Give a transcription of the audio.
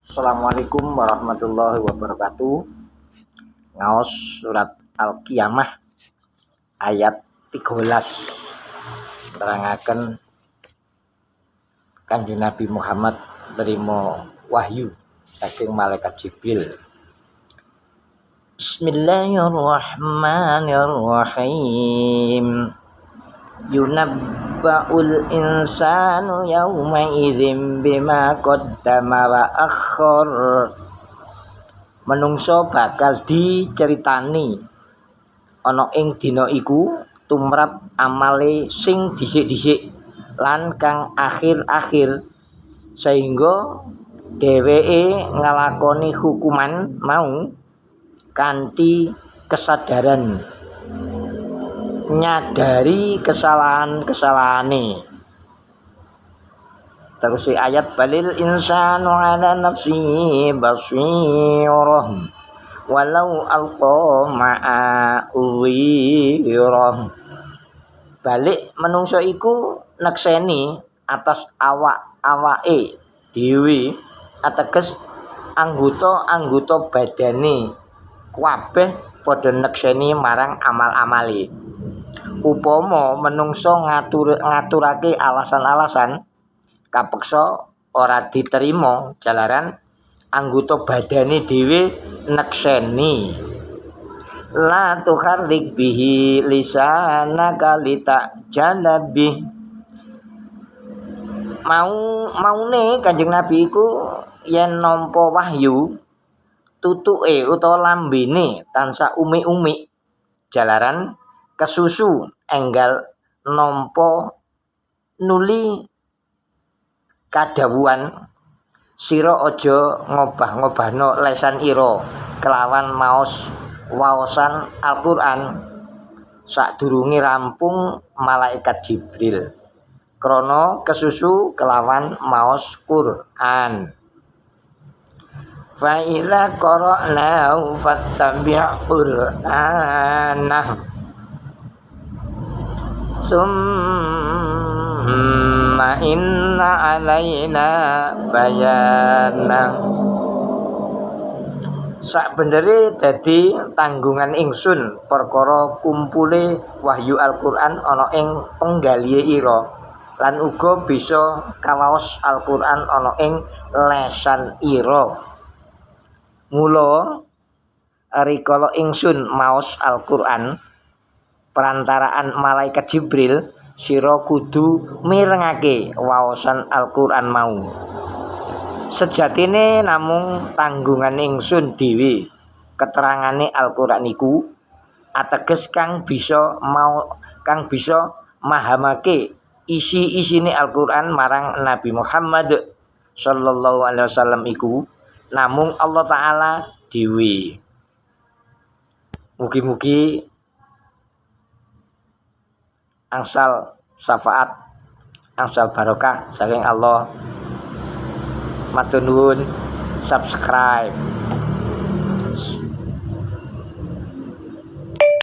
Assalamualaikum warahmatullahi wabarakatuh. Ngaos surat Al-Qiyamah ayat 13 nerangaken Kanjeng Nabi Muhammad nerima wahyu saking malaikat Jibril. Bismillahirrahmanirrahim. Yunabba'ul insanu yawma idzin bima qaddama wa akhkhar. Menungso bakal diceritani ana ing dina iku tumrap amale sing dhisik-dhisik lan kang akhir-akhir, sehingga dheweke nglakoni hukuman mau kanthi kesadaran, nyadari kesalahan-kesalahane. Terus ayat balil insanu ala nafsihi basirah walau alqa ma'awirah. Balik menungso iku nekseni atas awake dhewe, ateges anggota-anggota badane kabeh padha nekseni marang amal-amale. Upama menungso ngaturake alasan-alasan kapeksa ora diterima jalaran anggota badane dhewe nekseni. La tukharrik bihi lisanaka litajala bih. Maune Kanjeng Nabi iku yen nampa wahyu tutuke utawa lambene tansah umi-umi jalaran kesusu enggal nampa nuli kadhawuhan. Sira aja ngobah-ngobahno lesan ira kelawan maos waosan Al-Qur'an sadurunge rampung malaikat Jibril, krana kesusu kelawan maos Qur'an. Fa idza qara'nahu fattabi' qur'anah summa inna alaina bayana. Sak bendere dadi tanggungan ingsun perkara kumpule wahyu Al-Qur'an ana ing penggalihe ira, lan uga bisa kawaos Al-Qur'an ana ing lesan ira. Mula rikala ingsun maos Al-Qur'an perantaraan malaikat Jibril, sira kudu mirengake waosan Al-Qur'an mau. Sejatine namung tanggungan ingsun dhewe keterangane Al-Qur'an iku, ateges kang bisa mahamake isi-isine Al-Qur'an marang Nabi Muhammad sallallahu alaihi wasallam iku namung Allah Ta'ala dhewe. Mugi-mugi angsal syafaat, angsal barokah saking Allah. Matur nuwun, subscribe.